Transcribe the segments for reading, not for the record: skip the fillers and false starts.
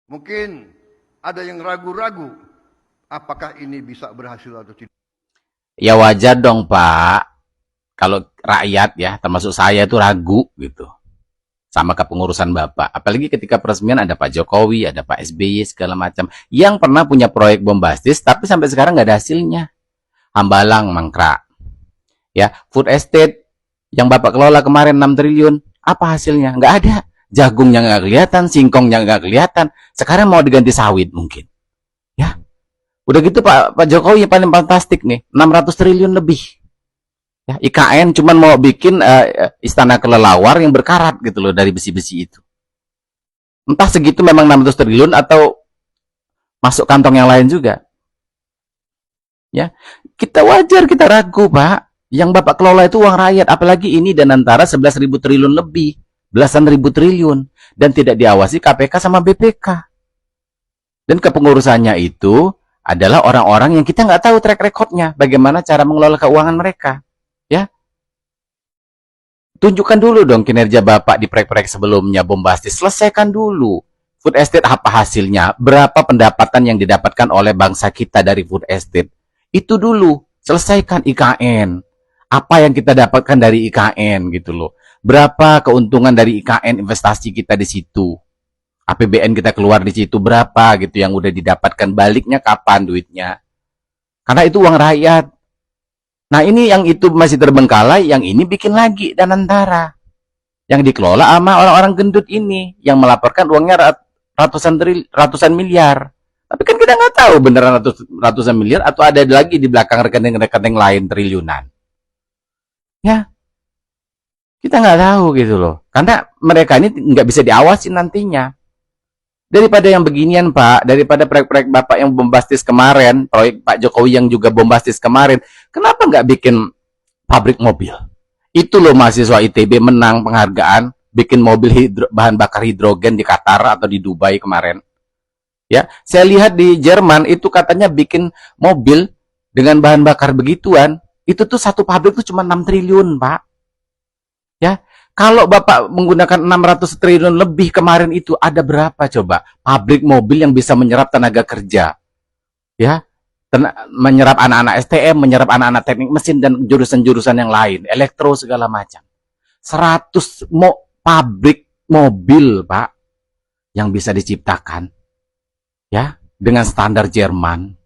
Mungkin ada yang ragu-ragu apakah ini bisa berhasil atau tidak. Ya wajar dong Pak, kalau rakyat ya, termasuk saya itu ragu gitu sama kepengurusan Bapak. Apalagi ketika peresmian ada Pak Jokowi, ada Pak SBY, segala macam. Yang pernah punya proyek bombastis, tapi sampai sekarang nggak ada hasilnya. Hambalang, mangkrak. Ya, food estate yang Bapak kelola kemarin 6 triliun, apa hasilnya? Nggak ada. Jagungnya nggak kelihatan, singkongnya nggak kelihatan. Sekarang mau diganti sawit mungkin. Ya, udah gitu Pak Jokowi yang paling fantastik nih, 600 triliun lebih. Ya, IKN cuman mau bikin istana kelelawar yang berkarat gitu loh dari besi-besi itu. Entah segitu memang 600 triliun atau masuk kantong yang lain juga. Ya, kita wajar kita ragu Pak. Yang Bapak kelola itu uang rakyat, apalagi ini dan antara 11.000 triliun lebih, belasan ribu triliun, dan tidak diawasi KPK sama BPK. Dan kepengurusannya itu adalah orang-orang yang kita nggak tahu track recordnya, bagaimana cara mengelola keuangan mereka. Ya, tunjukkan dulu dong kinerja Bapak di proyek-proyek sebelumnya bombastis. Selesaikan dulu. Food estate apa hasilnya? Berapa pendapatan yang didapatkan oleh bangsa kita dari food estate? Itu dulu. Selesaikan IKN. Apa yang kita dapatkan dari IKN gitu loh. Berapa keuntungan dari IKN investasi kita di situ? APBN kita keluar di situ berapa gitu yang udah didapatkan, baliknya kapan duitnya? Karena itu uang rakyat. Nah ini yang itu masih terbengkalai, yang ini bikin lagi dan antara. Yang dikelola sama orang-orang gendut ini, yang melaporkan uangnya ratusan miliar. Tapi kan kita nggak tahu beneran ratusan miliar atau ada lagi di belakang rekening-rekening lain triliunan. Ya, kita nggak tahu gitu loh. Karena mereka ini nggak bisa diawasi nantinya. Daripada yang beginian Pak, daripada proyek-proyek Bapak yang bombastis kemarin, proyek Pak Jokowi yang juga bombastis kemarin, kenapa nggak bikin pabrik mobil? Itu loh mahasiswa ITB menang penghargaan, bikin mobil bahan bakar hidrogen di Qatar atau di Dubai kemarin. Ya, saya lihat di Jerman itu katanya bikin mobil dengan bahan bakar begituan, itu tuh satu pabrik tuh cuma 6 triliun Pak. Ya, kalau Bapak menggunakan 600 triliun lebih kemarin itu, ada berapa coba pabrik mobil yang bisa menyerap tenaga kerja? Ya, menyerap anak-anak STM, menyerap anak-anak teknik mesin dan jurusan-jurusan yang lain, elektro segala macam. 100 pabrik mobil, Pak, yang bisa diciptakan. Ya, dengan standar Jerman.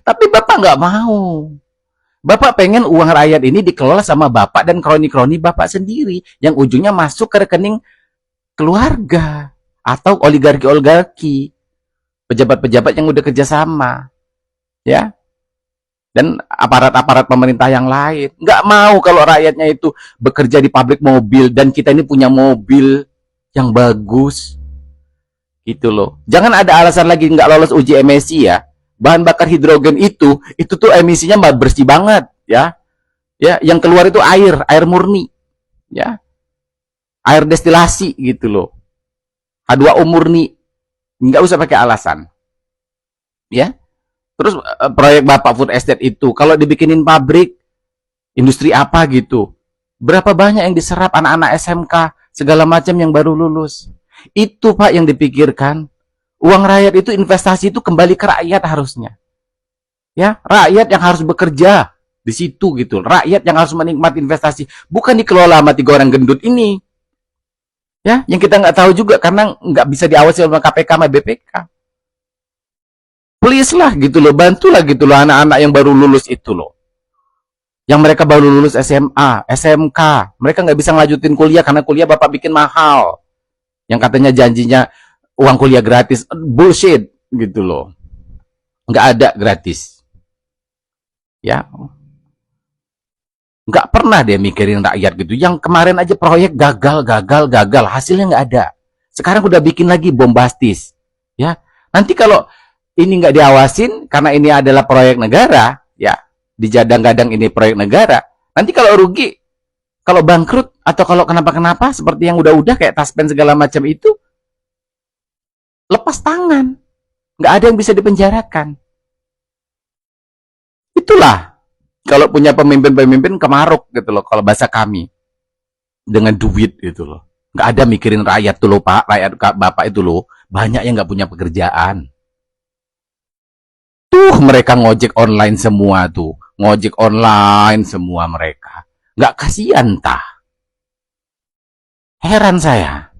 Tapi Bapak nggak mau. Bapak pengen uang rakyat ini dikelola sama Bapak dan kroni-kroni Bapak sendiri yang ujungnya masuk ke rekening keluarga atau oligarki-oligarki, pejabat-pejabat yang udah kerjasama, ya, dan aparat-aparat pemerintah yang lain. Nggak mau kalau rakyatnya itu bekerja di pabrik mobil dan kita ini punya mobil yang bagus, gitu loh. Jangan ada alasan lagi nggak lolos uji emisi ya. Bahan bakar hidrogen itu tuh emisinya bersih banget ya. Ya, yang keluar itu air murni. Ya. Air destilasi gitu loh. H2O murni. Enggak usah pakai alasan. Ya. Terus proyek Bapak Food Estate itu kalau dibikinin pabrik industri apa gitu. Berapa banyak yang diserap anak-anak SMK segala macam yang baru lulus. Itu Pak yang dipikirkan. Uang rakyat itu investasi itu kembali ke rakyat harusnya. Ya, rakyat yang harus bekerja di situ gitu. Rakyat yang harus menikmati investasi, bukan dikelola sama 3 orang gendut ini. Ya, yang kita nggak tahu juga karena nggak bisa diawasi oleh KPK sama BPK. Please lah gitu loh, bantulah gitu loh anak-anak yang baru lulus itu loh. Yang mereka baru lulus SMA, SMK, mereka nggak bisa ngelanjutin kuliah karena kuliah Bapak bikin mahal. Yang katanya janjinya uang kuliah gratis, bullshit gitu loh. Nggak ada gratis. Ya. Nggak pernah dia mikirin rakyat gitu. Yang kemarin aja proyek gagal, hasilnya nggak ada. Sekarang udah bikin lagi bombastis. Ya. Nanti kalau ini nggak diawasin, karena ini adalah proyek negara, ya, dijadang-gadang ini proyek negara. Nanti kalau rugi, kalau bangkrut, atau kalau kenapa-kenapa, seperti yang udah-udah kayak Taspen segala macam itu, lepas tangan. Nggak ada yang bisa dipenjarakan. Itulah kalau punya pemimpin-pemimpin kemaruk gitu loh, kalau bahasa kami. Dengan duit gitu loh. Nggak ada mikirin rakyat tuh loh Pak, rakyat Bapak itu loh. Banyak yang nggak punya pekerjaan. Tuh, mereka ngojek online semua tuh. Ngojek online semua mereka. Nggak kasihan tah. Heran saya.